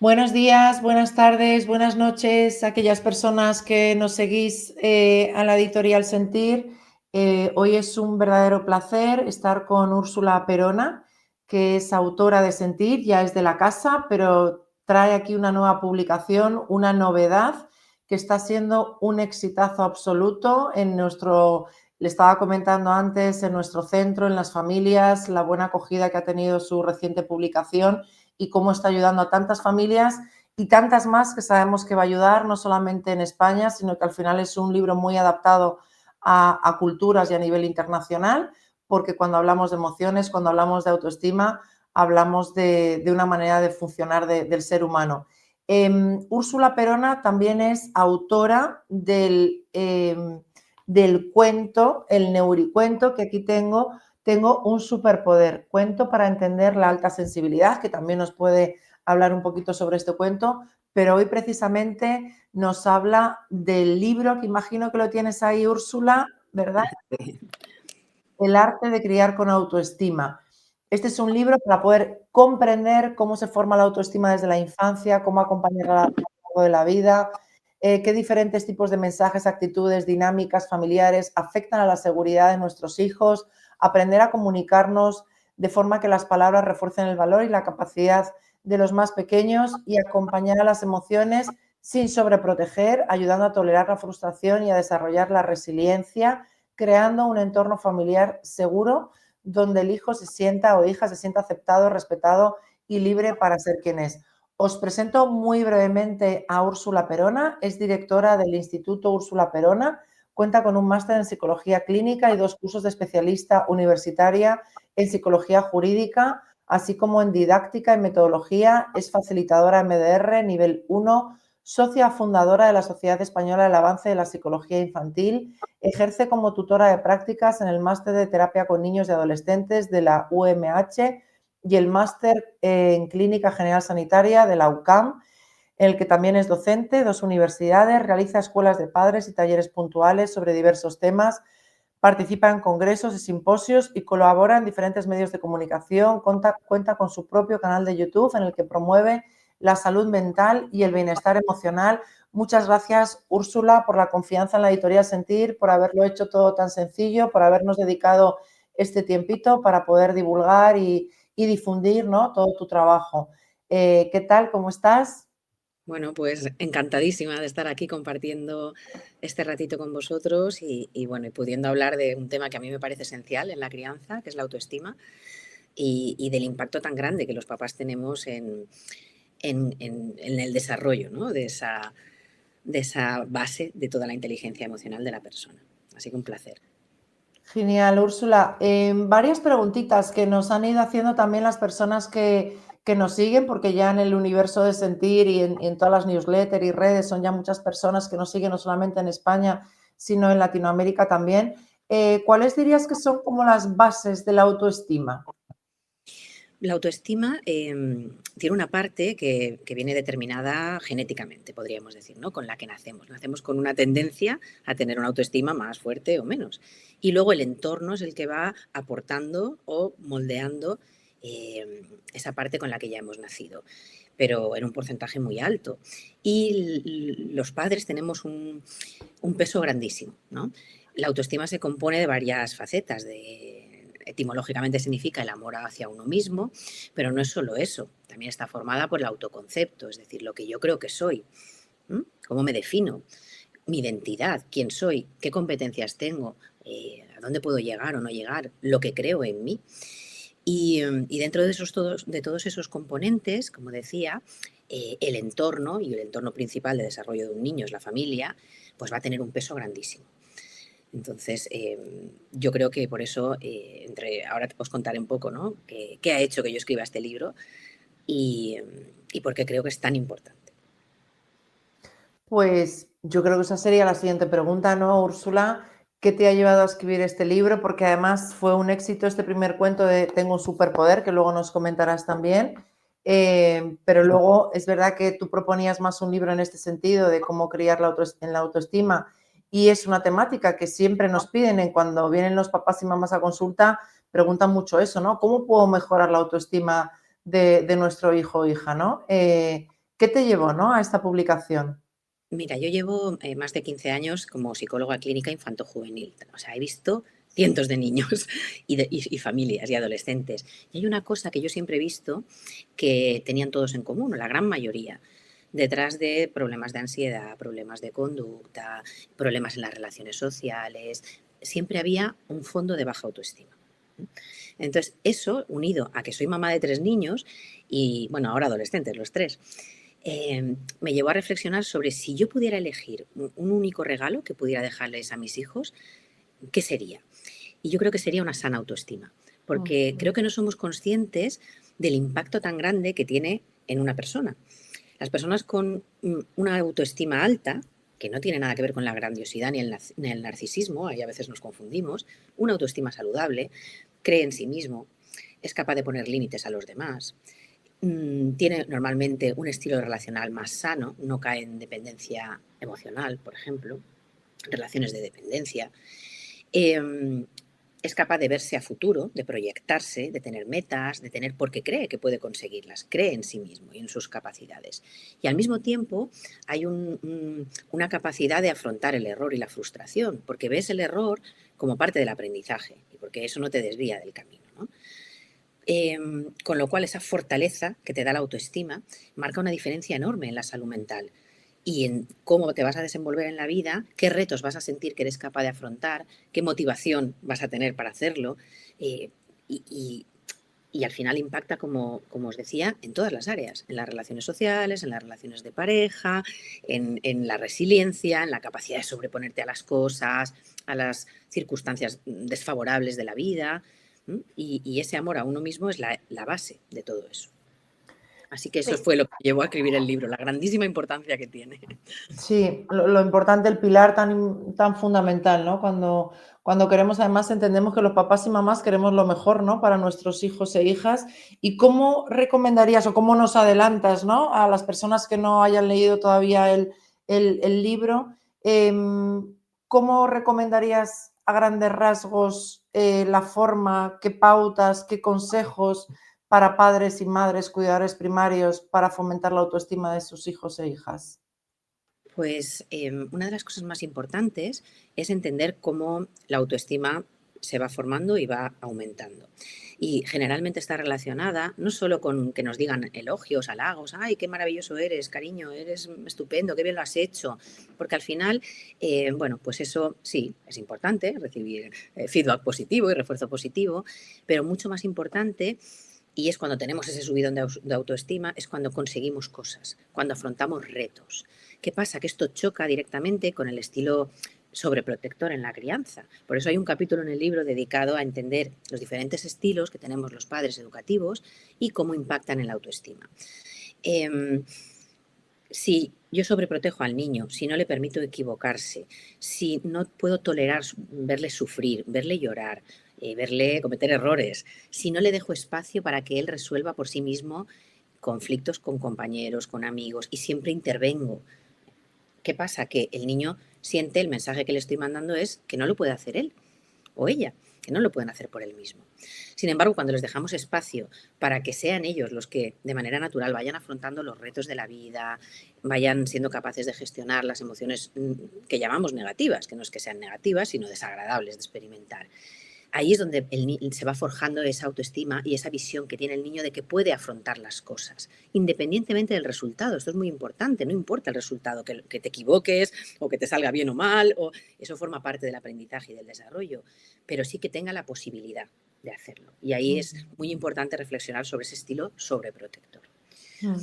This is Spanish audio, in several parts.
Buenos días, buenas tardes, buenas noches a aquellas personas que nos seguís a la editorial Sentir. Hoy es un verdadero placer estar con Úrsula Perona, que es autora de Sentir, ya es de la casa, pero trae aquí una nueva publicación, una novedad que está siendo un exitazo absoluto en nuestro, le estaba comentando antes, en nuestro centro, en las familias, la buena acogida que ha tenido su reciente publicación y cómo está ayudando a tantas familias y tantas más que sabemos que va a ayudar, no solamente en España, sino que al final es un libro muy adaptado a culturas y a nivel internacional, porque cuando hablamos de emociones, cuando hablamos de autoestima, hablamos de una manera de funcionar del ser humano. Úrsula Perona también es autora del cuento, el neuricuento, que aquí tengo un superpoder, cuento para entender la alta sensibilidad, que también nos puede hablar un poquito sobre este cuento, pero hoy precisamente nos habla del libro, que imagino que lo tienes ahí, Úrsula, ¿verdad? El arte de criar con autoestima. Este es un libro para poder comprender cómo se forma la autoestima desde la infancia, cómo acompañarla a lo largo de la vida, qué diferentes tipos de mensajes, actitudes, dinámicas familiares afectan a la seguridad de nuestros hijos, aprender a comunicarnos de forma que las palabras refuercen el valor y la capacidad de los más pequeños y acompañar a las emociones sin sobreproteger, ayudando a tolerar la frustración y a desarrollar la resiliencia, creando un entorno familiar seguro donde el hijo se sienta o hija se sienta aceptado, respetado y libre para ser quien es. Os presento muy brevemente a Úrsula Perona, es directora del Instituto Úrsula Perona, cuenta con un máster en psicología clínica y 2 cursos de especialista universitaria en psicología jurídica, así como en didáctica y metodología, es facilitadora MDR nivel 1, socia fundadora de la Sociedad Española del Avance de la Psicología Infantil, ejerce como tutora de prácticas en el máster de terapia con niños y adolescentes de la UMH y el máster en Clínica General Sanitaria de la UCAM, en el que también es docente, 2 universidades, realiza escuelas de padres y talleres puntuales sobre diversos temas, participa en congresos y simposios y colabora en diferentes medios de comunicación, cuenta con su propio canal de YouTube en el que promueve la salud mental y el bienestar emocional. Muchas gracias, Úrsula, por la confianza en la editorial Sentir, por haberlo hecho todo tan sencillo, por habernos dedicado este tiempito para poder divulgar y difundir, ¿no?, todo tu trabajo. ¿Qué tal? ¿Cómo estás? Bueno, pues encantadísima de estar aquí compartiendo este ratito con vosotros y bueno, y pudiendo hablar de un tema que a mí me parece esencial en la crianza, que es la autoestima, y del impacto tan grande que los papás tenemos en el desarrollo, ¿no? De esa base de toda la inteligencia emocional de la persona. Así que un placer. Genial, Úrsula. Varias preguntitas que nos han ido haciendo también las personas que nos siguen, porque ya en el universo de Sentir y en todas las newsletters y redes son ya muchas personas que nos siguen, no solamente en España, sino en Latinoamérica también. ¿Cuáles dirías que son como las bases de la autoestima? La autoestima tiene una parte que viene determinada genéticamente, podríamos decir, ¿no? Con la que nacemos. Nacemos con una tendencia a tener una autoestima más fuerte o menos. Y luego el entorno es el que va aportando o moldeando esa parte con la que ya hemos nacido, pero en un porcentaje muy alto. Y los padres tenemos un peso grandísimo, ¿no? La autoestima se compone de varias facetas, etimológicamente significa el amor hacia uno mismo, pero no es solo eso, también está formada por el autoconcepto, es decir, lo que yo creo que soy, cómo me defino, mi identidad, quién soy, qué competencias tengo, a dónde puedo llegar o no llegar, lo que creo en mí. Y dentro de todos esos componentes, como decía, el entorno y el entorno principal de desarrollo de un niño es la familia, pues va a tener un peso grandísimo. Entonces, yo creo que por eso, ahora os contaré un poco, ¿no? Qué ha hecho que yo escriba este libro y por qué creo que es tan importante. Pues yo creo que esa sería la siguiente pregunta, ¿no, Úrsula? ¿Qué te ha llevado a escribir este libro? Porque además fue un éxito este primer cuento de Tengo un superpoder, que luego nos comentarás también. Pero luego es verdad que tú proponías más un libro en este sentido de cómo criar en la autoestima, y es una temática que siempre nos piden cuando vienen los papás y mamás a consulta, preguntan mucho eso, ¿no? ¿Cómo puedo mejorar la autoestima de nuestro hijo o hija, ¿no? ¿Qué ¿Qué te llevó, ¿no?, a esta publicación? Mira, yo llevo más de 15 años como psicóloga clínica infanto-juvenil. O sea, he visto cientos de niños y familias y adolescentes. Y hay una cosa que yo siempre he visto que tenían todos en común, o la gran mayoría, detrás de problemas de ansiedad, problemas de conducta, problemas en las relaciones sociales, siempre había un fondo de baja autoestima. Entonces, eso, unido a que soy mamá de 3 niños y, bueno, ahora adolescentes, los 3, me llevó a reflexionar sobre si yo pudiera elegir un único regalo que pudiera dejarles a mis hijos, ¿qué sería? Y yo creo que sería una sana autoestima, porque Ujú. creo que no somos conscientes del impacto tan grande que tiene en una persona. Las personas con una autoestima alta, que no tiene nada que ver con la grandiosidad ni el narcisismo, ahí a veces nos confundimos, una autoestima saludable, cree en sí mismo, es capaz de poner límites a los demás, tiene normalmente un estilo relacional más sano, no cae en dependencia emocional, por ejemplo, relaciones de dependencia. Em, es capaz de verse a futuro, de proyectarse, de tener metas, de tener porque cree que puede conseguirlas, cree en sí mismo y en sus capacidades. Y al mismo tiempo hay una capacidad de afrontar el error y la frustración, porque ves el error como parte del aprendizaje y porque eso no te desvía del camino, ¿no? Con lo cual, esa fortaleza que te da la autoestima marca una diferencia enorme en la salud mental y en cómo te vas a desenvolver en la vida, qué retos vas a sentir que eres capaz de afrontar, qué motivación vas a tener para hacerlo. eh, y, y- y al final impacta, como os decía, en todas las áreas, en las relaciones sociales, en las relaciones de pareja, en la resiliencia, en la capacidad de sobreponerte a las cosas, a las circunstancias desfavorables de la vida. Y ese amor a uno mismo es la base de todo eso. Así que eso Sí. fue lo que llevó a escribir el libro, la grandísima importancia que tiene. Sí, lo importante, el pilar tan fundamental, ¿no? Cuando queremos, además, entendemos que los papás y mamás queremos lo mejor, ¿no?, para nuestros hijos e hijas. ¿Y cómo recomendarías o cómo nos adelantas, ¿no?, a las personas que no hayan leído todavía el libro, cómo recomendarías a grandes rasgos, la forma, qué pautas, qué consejos para padres y madres, cuidadores primarios, para fomentar la autoestima de sus hijos e hijas? Pues una de las cosas más importantes es entender cómo la autoestima se va formando y va aumentando. Y generalmente está relacionada no solo con que nos digan elogios, halagos, ay, qué maravilloso eres, cariño, eres estupendo, qué bien lo has hecho, porque al final, bueno, pues eso sí, es importante, recibir feedback positivo y refuerzo positivo, pero mucho más importante, y es cuando tenemos ese subidón de autoestima, es cuando conseguimos cosas, cuando afrontamos retos. ¿Qué pasa? Que esto choca directamente con el estilo sobreprotector en la crianza. Por eso hay un capítulo en el libro dedicado a entender los diferentes estilos que tenemos los padres educativos y cómo impactan en la autoestima. Em, si yo sobreprotejo al niño, si no le permito equivocarse, si no puedo tolerar verle sufrir, verle llorar, verle cometer errores, si no le dejo espacio para que él resuelva por sí mismo conflictos con compañeros, con amigos, y siempre intervengo. ¿Qué pasa? Que el niño siente el mensaje que le estoy mandando es que no lo puede hacer él o ella, que no lo pueden hacer por él mismo. Sin embargo, cuando les dejamos espacio para que sean ellos los que de manera natural vayan afrontando los retos de la vida, vayan siendo capaces de gestionar las emociones que llamamos negativas, que no es que sean negativas, sino desagradables de experimentar, ahí es donde se va forjando esa autoestima y esa visión que tiene el niño de que puede afrontar las cosas, independientemente del resultado. Esto es muy importante, no importa el resultado, que te equivoques o que te salga bien o mal, eso forma parte del aprendizaje y del desarrollo, pero sí que tenga la posibilidad de hacerlo. Y ahí es muy importante reflexionar sobre ese estilo sobreprotector. Mm.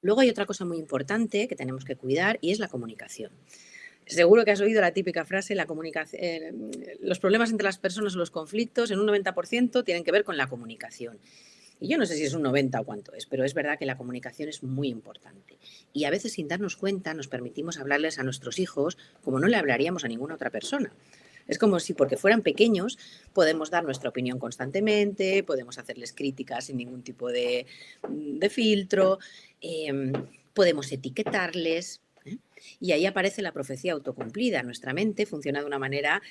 Luego hay otra cosa muy importante que tenemos que cuidar y es la comunicación. Seguro que has oído la típica frase, la comunicación, los problemas entre las personas o los conflictos en un 90% tienen que ver con la comunicación. Y yo no sé si es un 90 o cuánto es, pero es verdad que la comunicación es muy importante. Y a veces sin darnos cuenta nos permitimos hablarles a nuestros hijos como no le hablaríamos a ninguna otra persona. Es como si porque fueran pequeños podemos dar nuestra opinión constantemente, podemos hacerles críticas sin ningún tipo de filtro, eh, podemos etiquetarles. Y ahí aparece la profecía autocumplida. Nuestra mente funciona de una manera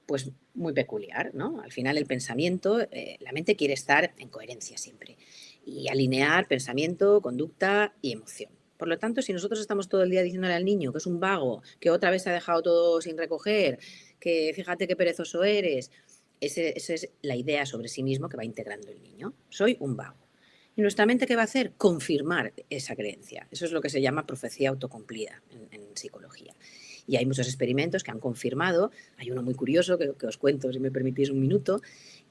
pues muy peculiar, ¿no? Al final el pensamiento, la mente quiere estar en coherencia siempre. y alinear pensamiento, conducta y emoción. Por lo tanto, si nosotros estamos todo el día diciéndole al niño que es un vago, que otra vez se ha dejado todo sin recoger, que fíjate qué perezoso eres, esa es la idea sobre sí mismo que va integrando el niño. Soy un vago. ¿Y nuestra mente qué va a hacer? Confirmar esa creencia. Eso es lo que se llama profecía autocumplida en psicología. Y hay muchos experimentos que han confirmado, hay uno muy curioso que os cuento, si me permitís un minuto,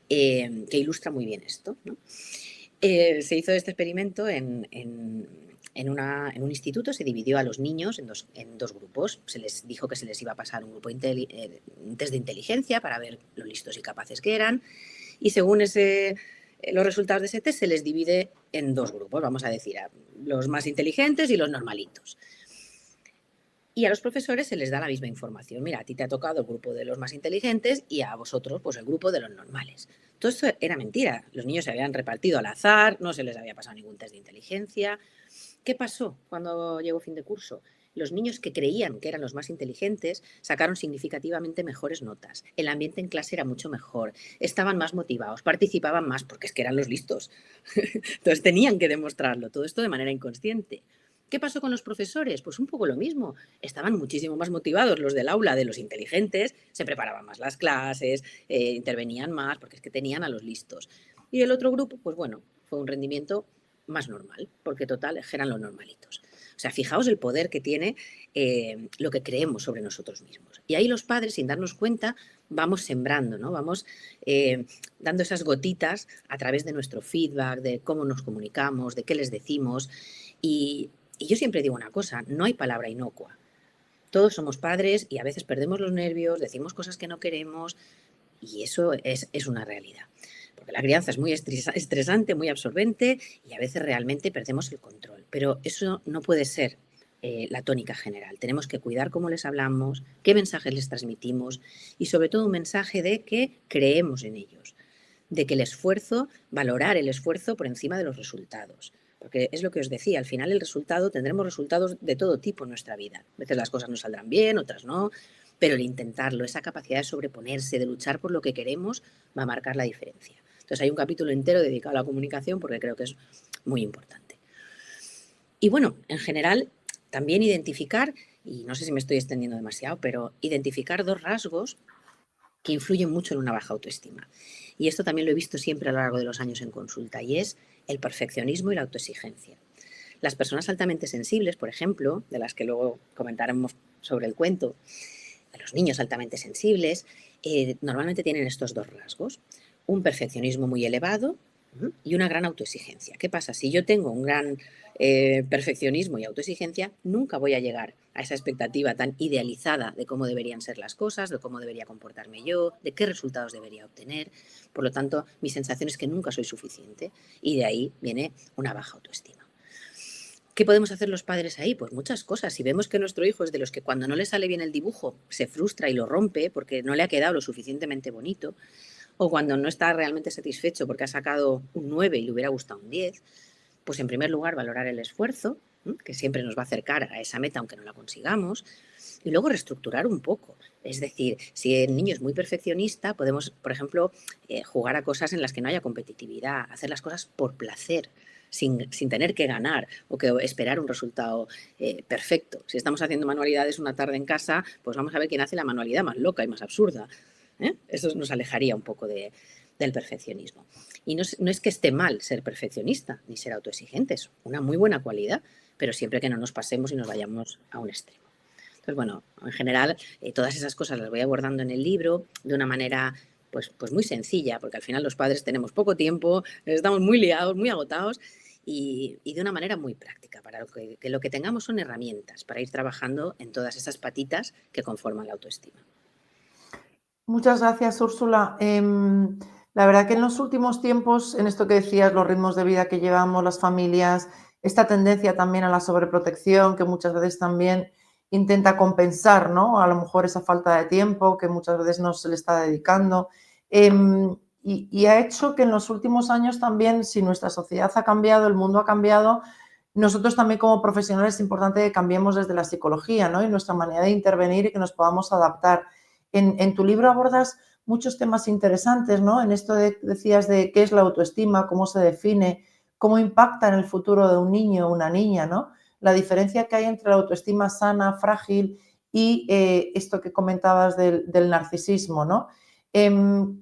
que ilustra muy bien esto, ¿no? Se hizo este experimento en un instituto, se dividió a los niños en dos grupos. Se les dijo que se les iba a pasar un grupo un test de inteligencia para ver lo listos y capaces que eran. Y según los resultados de ese test se les divide en dos grupos, vamos a decir, a los más inteligentes y los normalitos. Y a los profesores se les da la misma información. Mira, a ti te ha tocado el grupo de los más inteligentes y a vosotros, pues el grupo de los normales. Todo esto era mentira. Los niños se habían repartido al azar, no se les había pasado ningún test de inteligencia. ¿Qué pasó cuando llegó fin de curso? Los niños que creían que eran los más inteligentes sacaron significativamente mejores notas. El ambiente en clase era mucho mejor. Estaban más motivados, participaban más porque es que eran los listos. Entonces tenían que demostrarlo. Todo esto de manera inconsciente. ¿Qué pasó con los profesores? Pues un poco lo mismo. Estaban muchísimo más motivados los del aula de los inteligentes, se preparaban más las clases, intervenían más, porque es que tenían a los listos. Y el otro grupo, pues bueno, fue un rendimiento más normal, porque total eran los normalitos. O sea, fijaos el poder que tiene lo que creemos sobre nosotros mismos. Y ahí los padres, sin darnos cuenta, vamos sembrando, ¿no? Vamos dando esas gotitas a través de nuestro feedback, de cómo nos comunicamos, de qué les decimos. Y yo siempre digo una cosa, no hay palabra inocua. Todos somos padres y a veces perdemos los nervios, decimos cosas que no queremos y eso es una realidad. Porque la crianza es muy estresante, muy absorbente y a veces realmente perdemos el control. Pero eso no puede ser la tónica general. Tenemos que cuidar cómo les hablamos, qué mensajes les transmitimos y sobre todo un mensaje de que creemos en ellos, de que el esfuerzo, valorar el esfuerzo por encima de los resultados. Porque es lo que os decía, al final tendremos resultados de todo tipo en nuestra vida. A veces las cosas nos saldrán bien, otras no, pero el intentarlo, esa capacidad de sobreponerse, de luchar por lo que queremos, va a marcar la diferencia. Entonces hay un capítulo entero dedicado a la comunicación porque creo que es muy importante. Y bueno, en general, también identificar, y no sé si me estoy extendiendo demasiado, pero identificar dos rasgos que influyen mucho en una baja autoestima. Y esto también lo he visto siempre a lo largo de los años en consulta, y es el perfeccionismo y la autoexigencia. Las personas altamente sensibles, por ejemplo, de las que luego comentaremos sobre el cuento, los niños altamente sensibles, normalmente tienen estos dos rasgos, un perfeccionismo muy elevado y una gran autoexigencia. ¿Qué pasa? Si yo tengo un gran perfeccionismo y autoexigencia, nunca voy a llegar a esa expectativa tan idealizada de cómo deberían ser las cosas, de cómo debería comportarme yo, de qué resultados debería obtener. Por lo tanto, mi sensación es que nunca soy suficiente y de ahí viene una baja autoestima. ¿Qué podemos hacer los padres ahí? Pues muchas cosas. Si vemos que nuestro hijo es de los que cuando no le sale bien el dibujo se frustra y lo rompe porque no le ha quedado lo suficientemente bonito, o cuando no está realmente satisfecho porque ha sacado un 9 y le hubiera gustado un 10, pues en primer lugar valorar el esfuerzo, que siempre nos va a acercar a esa meta aunque no la consigamos, y luego reestructurar un poco. Es decir, si el niño es muy perfeccionista, podemos, por ejemplo, jugar a cosas en las que no haya competitividad, hacer las cosas por placer, sin tener que ganar o que esperar un resultado perfecto. Si estamos haciendo manualidades una tarde en casa, pues vamos a ver quién hace la manualidad más loca y más absurda. Eso nos alejaría un poco del perfeccionismo. Y no es que esté mal ser perfeccionista ni ser autoexigente, es una muy buena cualidad, pero siempre que no nos pasemos y nos vayamos a un extremo. Entonces, bueno, en general, todas esas cosas las voy abordando en el libro de una manera pues muy sencilla, porque al final los padres tenemos poco tiempo, estamos muy liados, muy agotados, y de una manera muy práctica, para que lo que tengamos son herramientas para ir trabajando en todas esas patitas que conforman la autoestima. Muchas gracias, Úrsula. La verdad que en los últimos tiempos, en esto que decías, los ritmos de vida que llevamos, las familias, esta tendencia también a la sobreprotección, que muchas veces también intenta compensar, ¿no? A lo mejor esa falta de tiempo que muchas veces no se le está dedicando. Y ha hecho que en los últimos años también, si nuestra sociedad ha cambiado, el mundo ha cambiado, nosotros también como profesionales es importante que cambiemos desde la psicología, ¿no? Y nuestra manera de intervenir y que nos podamos adaptar. En tu libro abordas muchos temas interesantes, ¿no? En esto decías de qué es la autoestima, cómo se define, cómo impacta en el futuro de un niño o una niña, ¿no? La diferencia que hay entre la autoestima sana, frágil y esto que comentabas del narcisismo, ¿no?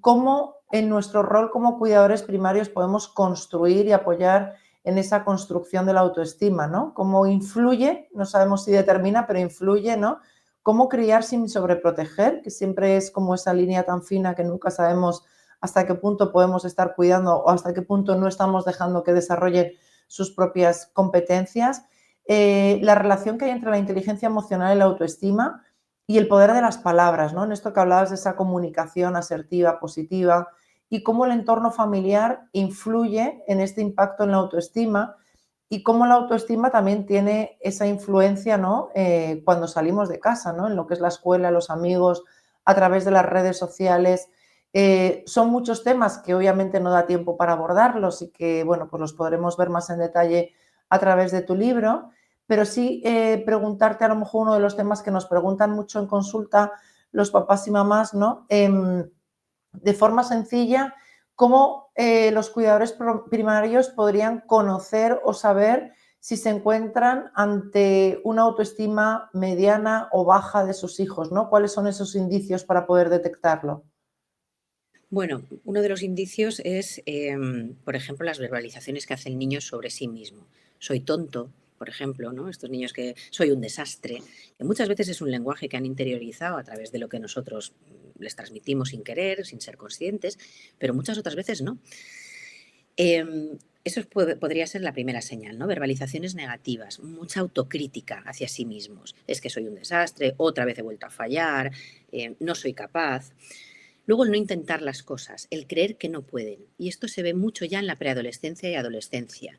Cómo en nuestro rol como cuidadores primarios podemos construir y apoyar en esa construcción de la autoestima, ¿no? Cómo influye, no sabemos si determina, pero influye, ¿no? Cómo criar sin sobreproteger, que siempre es como esa línea tan fina que nunca sabemos hasta qué punto podemos estar cuidando o hasta qué punto no estamos dejando que desarrollen sus propias competencias. La relación que hay entre la inteligencia emocional y la autoestima y el poder de las palabras, ¿no? En esto que hablabas de esa comunicación asertiva, positiva, y cómo el entorno familiar influye en este impacto en la autoestima y cómo la autoestima también tiene esa influencia, ¿no? Cuando salimos de casa, ¿no? En lo que es la escuela, los amigos, a través de las redes sociales. Son muchos temas que obviamente no da tiempo para abordarlos y que, bueno, pues los podremos ver más en detalle a través de tu libro, pero sí preguntarte a lo mejor uno de los temas que nos preguntan mucho en consulta los papás y mamás, ¿no? De forma sencilla, cómo los cuidadores primarios podrían conocer o saber si se encuentran ante una autoestima mediana o baja de sus hijos, ¿no? ¿Cuáles son esos indicios para poder detectarlo? Bueno, uno de los indicios es, por ejemplo, las verbalizaciones que hace el niño sobre sí mismo. Soy tonto, por ejemplo, ¿no? Estos niños que soy un desastre, que muchas veces es un lenguaje que han interiorizado a través de lo que nosotros les transmitimos sin querer, sin ser conscientes, pero muchas otras veces no. Eso podría ser la primera señal, ¿no? Verbalizaciones negativas, mucha autocrítica hacia sí mismos. Es que soy un desastre, otra vez he vuelto a fallar, no soy capaz. Luego el no intentar las cosas, el creer que no pueden. Y esto se ve mucho ya en la preadolescencia y adolescencia.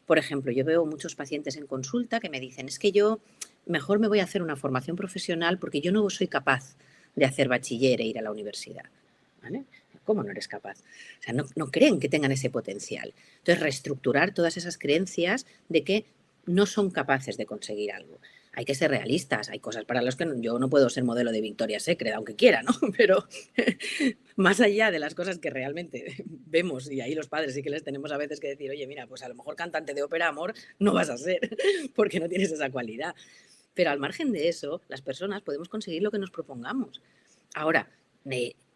Por ejemplo, yo veo muchos pacientes en consulta que me dicen, es que yo mejor me voy a hacer una formación profesional porque yo no soy capaz de hacer bachiller e ir a la universidad. ¿Vale? ¿Cómo no eres capaz? O sea, no creen que tengan ese potencial. Entonces, reestructurar todas esas creencias de que no son capaces de conseguir algo. Hay que ser realistas, hay cosas para las que yo no puedo ser modelo de Victoria's Secret, aunque quiera, ¿no? Pero más allá de las cosas que realmente vemos, y ahí los padres sí que les tenemos a veces que decir, oye, mira, pues a lo mejor cantante de ópera, amor, no vas a ser, porque no tienes esa cualidad. Pero al margen de eso, las personas podemos conseguir lo que nos propongamos. Ahora,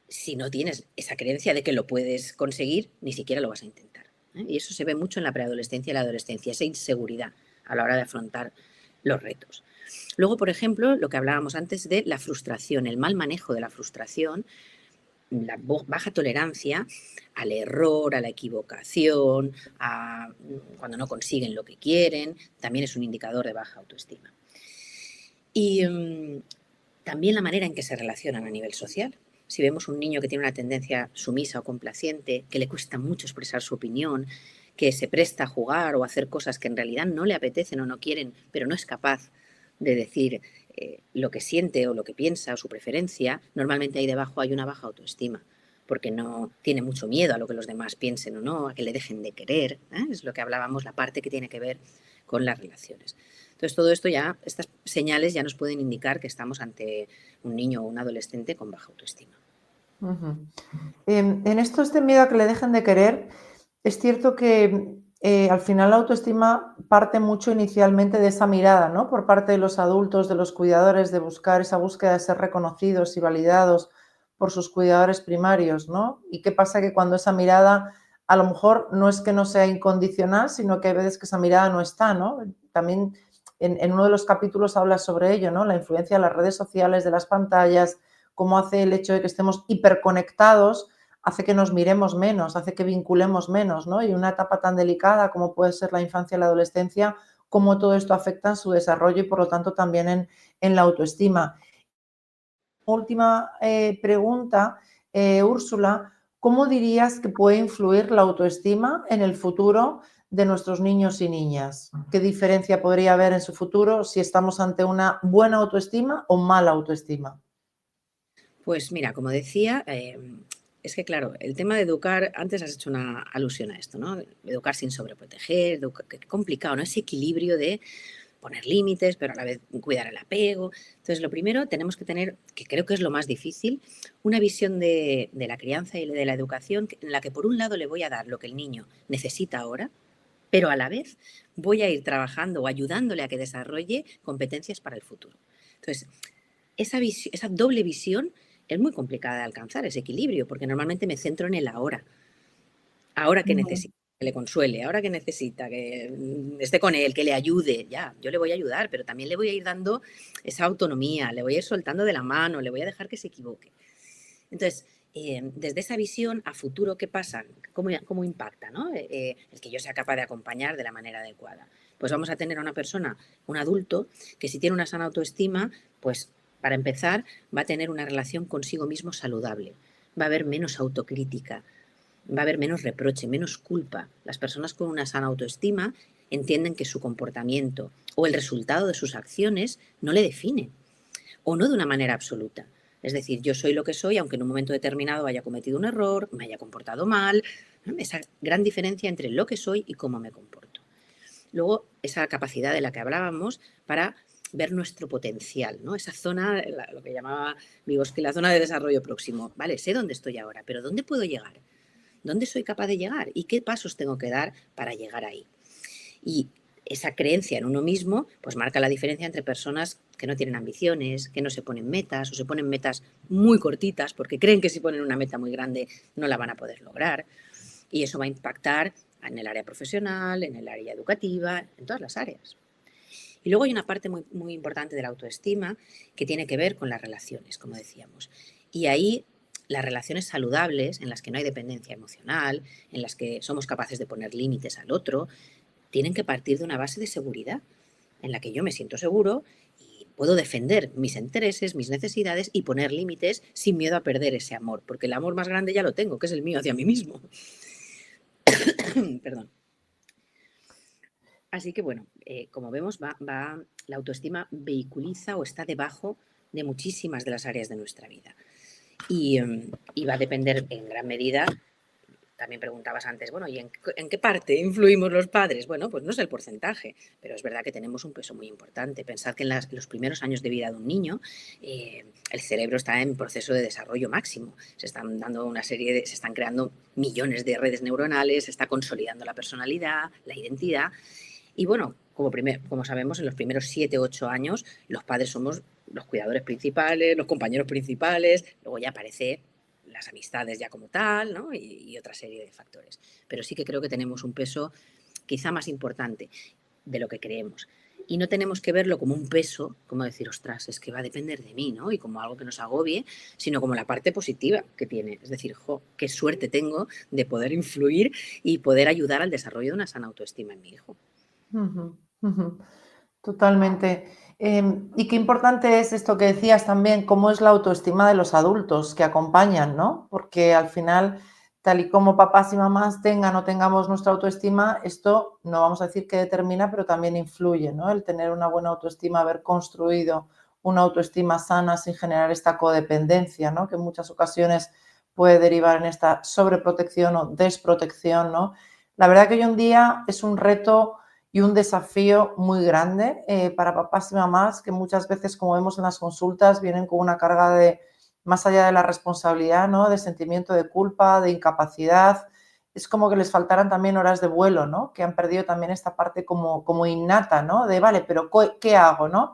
si no tienes esa creencia de que lo puedes conseguir, ni siquiera lo vas a intentar. Y eso se ve mucho en la preadolescencia y la adolescencia, esa inseguridad a la hora de afrontar los retos. Luego, por ejemplo, lo que hablábamos antes de la frustración, el mal manejo de la frustración, la baja tolerancia al error, a la equivocación, cuando no consiguen lo que quieren, también es un indicador de baja autoestima. Y también la manera en que se relacionan a nivel social. Si vemos un niño que tiene una tendencia sumisa o complaciente, que le cuesta mucho expresar su opinión, que se presta a jugar o a hacer cosas que en realidad no le apetecen o no quieren, pero no es capaz de decir lo que siente o lo que piensa o su preferencia, normalmente ahí debajo hay una baja autoestima, porque no tiene mucho miedo a lo que los demás piensen o no, a que le dejen de querer. Es lo que hablábamos, la parte que tiene que ver con las relaciones. Entonces, todo esto ya, estas señales ya nos pueden indicar que estamos ante un niño o un adolescente con baja autoestima. Ujú. En esto este miedo a que le dejen de querer, es cierto que al final la autoestima parte mucho inicialmente de esa mirada, ¿no? Por parte de los adultos, de los cuidadores, de buscar esa búsqueda de ser reconocidos y validados por sus cuidadores primarios, ¿no? ¿Y qué pasa? Que cuando esa mirada a lo mejor no es que no sea incondicional, sino que hay veces que esa mirada no está, ¿no? También en uno de los capítulos hablas sobre ello, ¿no? La influencia de las redes sociales, de las pantallas, cómo hace el hecho de que estemos hiperconectados, hace que nos miremos menos, hace que vinculemos menos, ¿no? Y una etapa tan delicada como puede ser la infancia y la adolescencia, cómo todo esto afecta en su desarrollo y por lo tanto también en la autoestima. Última pregunta, Úrsula, ¿cómo dirías que puede influir la autoestima en el futuro de nuestros niños y niñas? ¿Qué diferencia podría haber en su futuro si estamos ante una buena autoestima o mala autoestima? Pues mira, como decía, es que claro, el tema de educar, antes has hecho una alusión a esto, ¿no? Educar sin sobreproteger, qué complicado, ¿no? Ese equilibrio de poner límites, pero a la vez cuidar el apego. Entonces, lo primero, tenemos que tener, que creo que es lo más difícil, una visión de la crianza y de la educación en la que por un lado le voy a dar lo que el niño necesita ahora, pero a la vez voy a ir trabajando o ayudándole a que desarrolle competencias para el futuro. Entonces, esa doble visión es muy complicada de alcanzar, ese equilibrio, porque normalmente me centro en el ahora. Ahora que Ujú. necesita que le consuele, ahora que necesita que esté con él, que le ayude, ya, yo le voy a ayudar, pero también le voy a ir dando esa autonomía, le voy a ir soltando de la mano, le voy a dejar que se equivoque. Entonces, desde esa visión a futuro, ¿qué pasa? ¿Cómo impacta, ¿no? El que yo sea capaz de acompañar de la manera adecuada? Pues vamos a tener a una persona, un adulto, que si tiene una sana autoestima, pues para empezar va a tener una relación consigo mismo saludable, va a haber menos autocrítica, va a haber menos reproche, menos culpa. Las personas con una sana autoestima entienden que su comportamiento o el resultado de sus acciones no le define, o no de una manera absoluta. Es decir, yo soy lo que soy, aunque en un momento determinado haya cometido un error, me haya comportado mal, ¿no? Esa gran diferencia entre lo que soy y cómo me comporto. Luego, esa capacidad de la que hablábamos para ver nuestro potencial, ¿no? Esa zona, lo que llamaba Vygotsky, la zona de desarrollo próximo. Vale, sé dónde estoy ahora, pero ¿dónde puedo llegar? ¿Dónde soy capaz de llegar? ¿Y qué pasos tengo que dar para llegar ahí? Y esa creencia en uno mismo, pues marca la diferencia entre personas que no tienen ambiciones, que no se ponen metas o se ponen metas muy cortitas porque creen que si ponen una meta muy grande no la van a poder lograr. Y eso va a impactar en el área profesional, en el área educativa, en todas las áreas. Y luego hay una parte muy, muy importante de la autoestima que tiene que ver con las relaciones, como decíamos. Y ahí las relaciones saludables, en las que no hay dependencia emocional, en las que somos capaces de poner límites al otro, tienen que partir de una base de seguridad, en la que yo me siento seguro y puedo defender mis intereses, mis necesidades y poner límites sin miedo a perder ese amor, porque el amor más grande ya lo tengo, que es el mío hacia mí mismo. Perdón. Así que bueno, como vemos, la autoestima vehiculiza o está debajo de muchísimas de las áreas de nuestra vida. Y va a depender en gran medida. También preguntabas antes, bueno, ¿y en qué parte influimos los padres? Bueno, pues no es el porcentaje, pero es verdad que tenemos un peso muy importante. Pensad que en los primeros años de vida de un niño, el cerebro está en proceso de desarrollo máximo. Se están dando se están creando millones de redes neuronales, se está consolidando la personalidad, la identidad. Y bueno, como sabemos, en los primeros 7, 8 años, los padres somos los cuidadores principales, los compañeros principales, luego ya aparece las amistades ya como tal, ¿no? Y otra serie de factores. Pero sí que creo que tenemos un peso quizá más importante de lo que creemos. Y no tenemos que verlo como un peso, como decir, ostras, es que va a depender de mí, ¿no? Y como algo que nos agobie, sino como la parte positiva que tiene. Es decir, qué suerte tengo de poder influir y poder ayudar al desarrollo de una sana autoestima en mi hijo. Ujú, ujú. Totalmente. Y qué importante es esto que decías también, cómo es la autoestima de los adultos que acompañan, ¿no? Porque al final, tal y como papás y mamás tengan o tengamos nuestra autoestima, esto no vamos a decir que determina, pero también influye, ¿no? El tener una buena autoestima, haber construido una autoestima sana sin generar esta codependencia, ¿no? Que en muchas ocasiones puede derivar en esta sobreprotección o desprotección, ¿no? La verdad que hoy en día es un reto y un desafío muy grande para papás y mamás que muchas veces, como vemos en las consultas, vienen con una carga de, más allá de la responsabilidad, ¿no? De sentimiento de culpa, de incapacidad. Es como que les faltaran también horas de vuelo, ¿no? Que han perdido también esta parte como innata, ¿no? De, vale, pero ¿qué hago, no?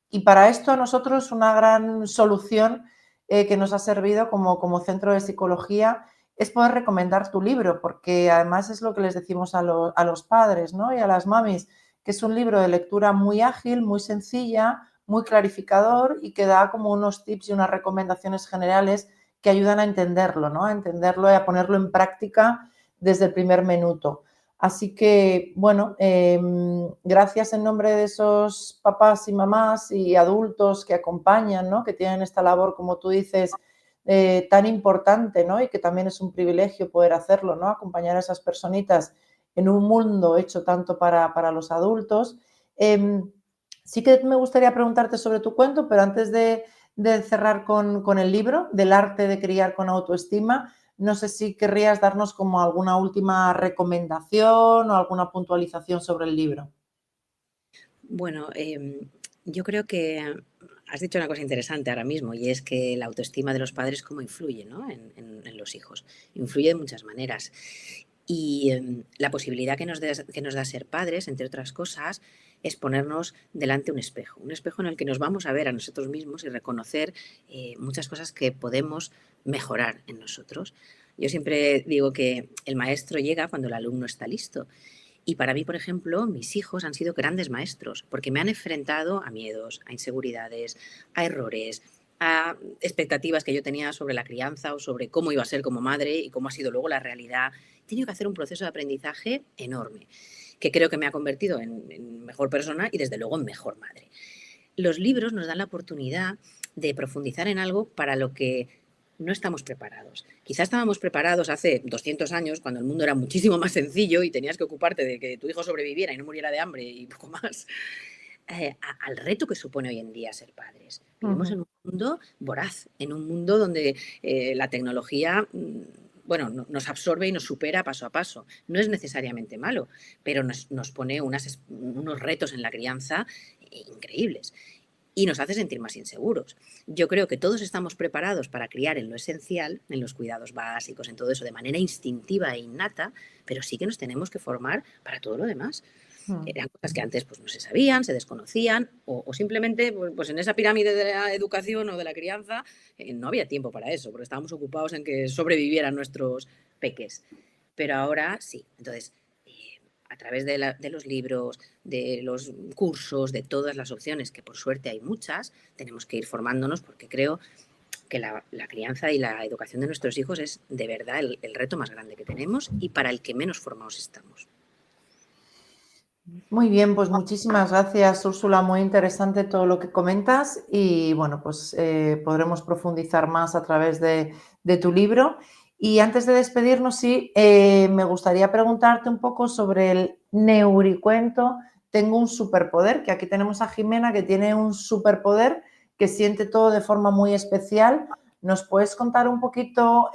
Y para esto a nosotros una gran solución que nos ha servido como centro de psicología es poder recomendar tu libro, porque además es lo que les decimos a los padres, ¿no? Y a las mamis, que es un libro de lectura muy ágil, muy sencilla, muy clarificador y que da como unos tips y unas recomendaciones generales que ayudan a entenderlo, ¿no? A entenderlo y a ponerlo en práctica desde el primer minuto. Así que, bueno, gracias en nombre de esos papás y mamás y adultos que acompañan, ¿no? Que tienen esta labor, como tú dices, tan importante, ¿no? Y que también es un privilegio poder hacerlo, ¿no? Acompañar a esas personitas en un mundo hecho tanto para los adultos. Em, sí que me gustaría preguntarte sobre tu cuento, pero antes de cerrar con el libro, del arte de criar con autoestima, no sé si querrías darnos como alguna última recomendación o alguna puntualización sobre el libro. Bueno, yo creo que has dicho una cosa interesante ahora mismo y es que la autoestima de los padres cómo influye, ¿no? en los hijos. Influye de muchas maneras. Y la posibilidad que nos da ser padres, entre otras cosas, es ponernos delante un espejo en el que nos vamos a ver a nosotros mismos y reconocer muchas cosas que podemos mejorar en nosotros. Yo siempre digo que el maestro llega cuando el alumno está listo. Y para mí, por ejemplo, mis hijos han sido grandes maestros porque me han enfrentado a miedos, a inseguridades, a errores, a expectativas que yo tenía sobre la crianza o sobre cómo iba a ser como madre y cómo ha sido luego la realidad. He tenido que hacer un proceso de aprendizaje enorme, que creo que me ha convertido en mejor persona y desde luego en mejor madre. Los libros nos dan la oportunidad de profundizar en algo para lo que no estamos preparados. Quizás estábamos preparados hace 200 años, cuando el mundo era muchísimo más sencillo y tenías que ocuparte de que tu hijo sobreviviera y no muriera de hambre y poco más, al reto que supone hoy en día ser padres. Vivimos en Ujú. un mundo voraz, en un mundo donde la tecnología bueno, nos absorbe y nos supera paso a paso. No es necesariamente malo, pero nos pone unos retos en la crianza increíbles y nos hace sentir más inseguros. Yo creo que todos estamos preparados para criar en lo esencial, en los cuidados básicos, en todo eso, de manera instintiva e innata, pero sí que nos tenemos que formar para todo lo demás. Mm. Eran cosas que antes pues, no se sabían, se desconocían o simplemente pues, en esa pirámide de la educación o de la crianza no había tiempo para eso, porque estábamos ocupados en que sobrevivieran nuestros peques. Pero ahora sí. Entonces, a través de los libros, de los cursos, de todas las opciones, que por suerte hay muchas, tenemos que ir formándonos porque creo que la crianza y la educación de nuestros hijos es de verdad el reto más grande que tenemos y para el que menos formados estamos. Muy bien, pues muchísimas gracias, Úrsula. Muy interesante todo lo que comentas y bueno, pues podremos profundizar más a través de tu libro. Y antes de despedirnos, sí, me gustaría preguntarte un poco sobre el neuricuento. Tengo un superpoder, que aquí tenemos a Jimena que tiene un superpoder que siente todo de forma muy especial. ¿Nos puedes contar un poquito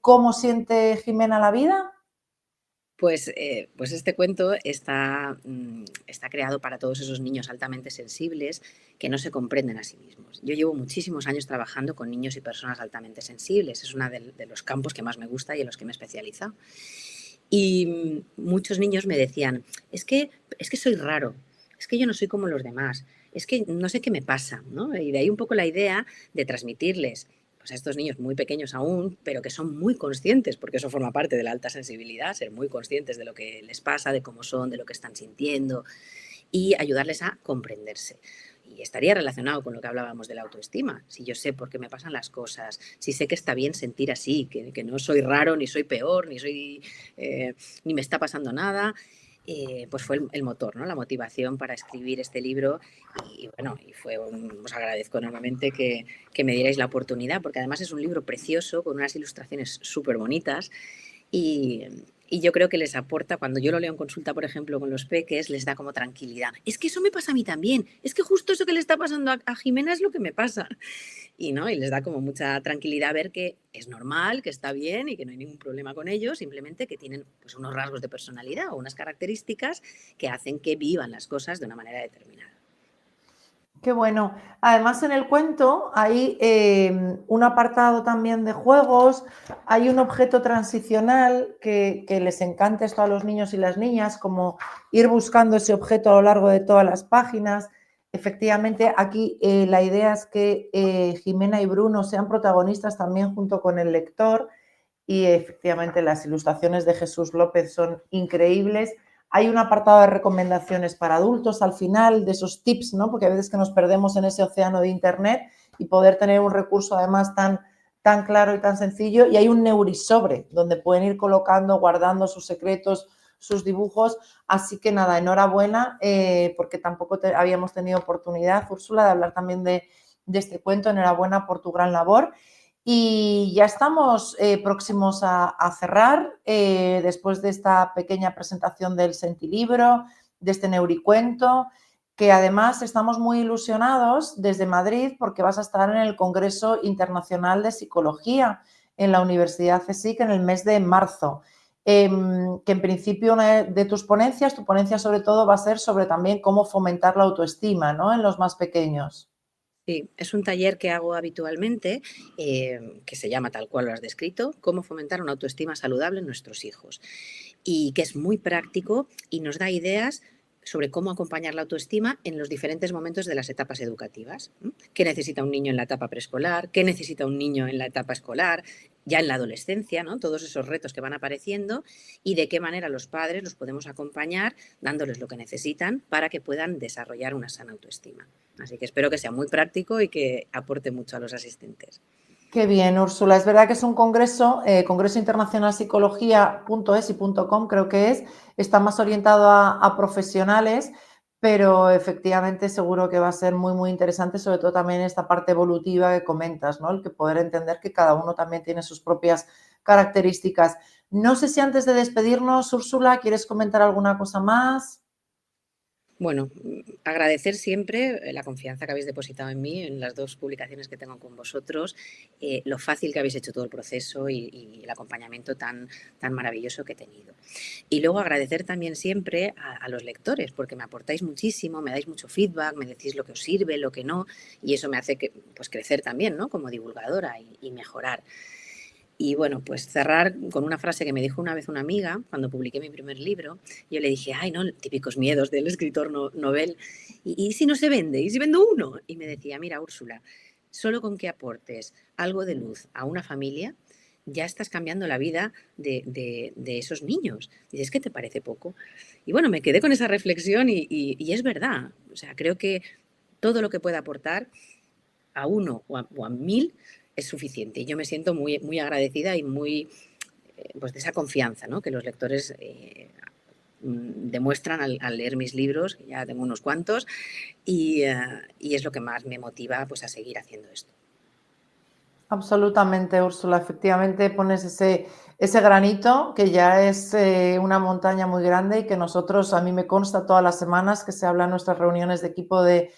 cómo siente Jimena la vida? Pues este cuento está creado para todos esos niños altamente sensibles que no se comprenden a sí mismos. Yo llevo muchísimos años trabajando con niños y personas altamente sensibles. Es uno de los campos que más me gusta y en los que me he especializado. Y muchos niños me decían, es que soy raro, es que yo no soy como los demás, es que no sé qué me pasa, ¿no? Y de ahí un poco la idea de transmitirles pues a estos niños muy pequeños aún, pero que son muy conscientes, porque eso forma parte de la alta sensibilidad, ser muy conscientes de lo que les pasa, de cómo son, de lo que están sintiendo y ayudarles a comprenderse. Y estaría relacionado con lo que hablábamos de la autoestima. Si yo sé por qué me pasan las cosas, si sé que está bien sentir así, que no soy raro, ni soy peor, ni me está pasando nada, pues fue el motor, ¿no? La motivación para escribir este libro y bueno, os agradezco enormemente que me dierais la oportunidad, porque además es un libro precioso, con unas ilustraciones súper bonitas y, y yo creo que les aporta, cuando yo lo leo en consulta, por ejemplo, con los peques, les da como tranquilidad. Es que eso me pasa a mí también. Es que justo eso que le está pasando a Jimena es lo que me pasa. Y, ¿no? Y les da como mucha tranquilidad ver que es normal, que está bien y que no hay ningún problema con ellos, simplemente que tienen pues, unos rasgos de personalidad o unas características que hacen que vivan las cosas de una manera determinada. Qué bueno. Además, en el cuento hay un apartado también de juegos, hay un objeto transicional que les encanta esto a los niños y las niñas, como ir buscando ese objeto a lo largo de todas las páginas. Efectivamente, aquí la idea es que Jimena y Bruno sean protagonistas también junto con el lector y efectivamente las ilustraciones de Jesús López son increíbles. Hay un apartado de recomendaciones para adultos al final, de esos tips, ¿no? Porque a veces que nos perdemos en ese océano de Internet y poder tener un recurso además tan claro y tan sencillo. Y hay un neurisobre donde pueden ir colocando, guardando sus secretos, sus dibujos. Así que nada, enhorabuena, porque tampoco habíamos tenido oportunidad, Úrsula, de hablar también de este cuento. Enhorabuena por tu gran labor. Y ya estamos próximos a cerrar después de esta pequeña presentación del Sentilibro, de este neuricuento, que además estamos muy ilusionados desde Madrid porque vas a estar en el Congreso Internacional de Psicología en la Universidad CSIC en el mes de marzo. Que en principio una de tus ponencias, tu ponencia sobre todo va a ser sobre también cómo fomentar la autoestima, ¿no? En los más pequeños. Sí, es un taller que hago habitualmente, que se llama tal cual lo has descrito, cómo fomentar una autoestima saludable en nuestros hijos. Y que es muy práctico y nos da ideas sobre cómo acompañar la autoestima en los diferentes momentos de las etapas educativas. ¿Qué necesita un niño en la etapa preescolar? ¿Qué necesita un niño en la etapa escolar? Ya en la adolescencia, ¿no? Todos esos retos que van apareciendo y de qué manera los padres los podemos acompañar dándoles lo que necesitan para que puedan desarrollar una sana autoestima. Así que espero que sea muy práctico y que aporte mucho a los asistentes. Qué bien, Úrsula. Es verdad que es un congreso, Congreso Internacional Psicología.es y .com creo que es, está más orientado a profesionales, pero efectivamente seguro que va a ser muy, muy interesante, sobre todo también esta parte evolutiva que comentas, ¿no? El que poder entender que cada uno también tiene sus propias características. No sé si antes de despedirnos, Úrsula, ¿quieres comentar alguna cosa más? Bueno, agradecer siempre la confianza que habéis depositado en mí, en las 2 publicaciones que tengo con vosotros, lo fácil que habéis hecho todo el proceso y el acompañamiento tan maravilloso que he tenido. Y luego agradecer también siempre a los lectores, porque me aportáis muchísimo, me dais mucho feedback, me decís lo que os sirve, lo que no, y eso me hace pues crecer también, ¿no? Como divulgadora y mejorar. Y bueno, pues cerrar con una frase que me dijo una vez una amiga cuando publiqué mi primer libro. Yo le dije, ay, no, típicos miedos del escritor novel. ¿Y si no se vende? ¿Y si vendo uno? Y me decía, mira, Úrsula, solo con que aportes algo de luz a una familia, ya estás cambiando la vida de esos niños. Dices, ¿qué te parece poco? Y bueno, me quedé con esa reflexión y es verdad. O sea, creo que todo lo que pueda aportar a uno o a 1000 es suficiente. Y yo me siento muy, muy agradecida y muy, pues de esa confianza, ¿no? Que los lectores demuestran al leer mis libros, que ya tengo unos cuantos, y es lo que más me motiva pues a seguir haciendo esto. Absolutamente, Úrsula. Efectivamente, pones ese granito que ya es una montaña muy grande y que nosotros, a mí me consta todas las semanas que se habla en nuestras reuniones de equipo de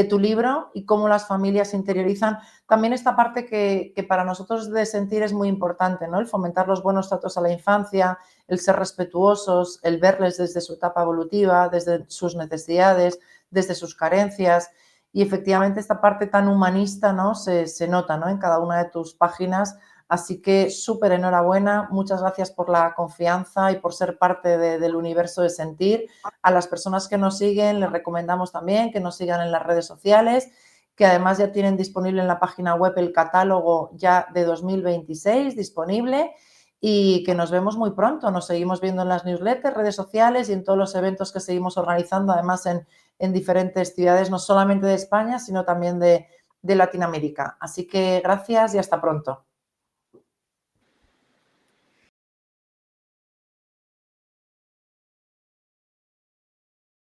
tu libro y cómo las familias interiorizan. También esta parte que para nosotros de sentir es muy importante, ¿no? El fomentar los buenos tratos a la infancia, el ser respetuosos, el verles desde su etapa evolutiva, desde sus necesidades, desde sus carencias. Y efectivamente esta parte tan humanista, ¿no? se nota, ¿no? En cada una de tus páginas. Así que súper enhorabuena, muchas gracias por la confianza y por ser parte del universo de Sentir. A las personas que nos siguen les recomendamos también que nos sigan en las redes sociales, que además ya tienen disponible en la página web el catálogo ya de 2026 disponible y que nos vemos muy pronto. Nos seguimos viendo en las newsletters, redes sociales y en todos los eventos que seguimos organizando, además en diferentes ciudades, no solamente de España, sino también de Latinoamérica. Así que gracias y hasta pronto.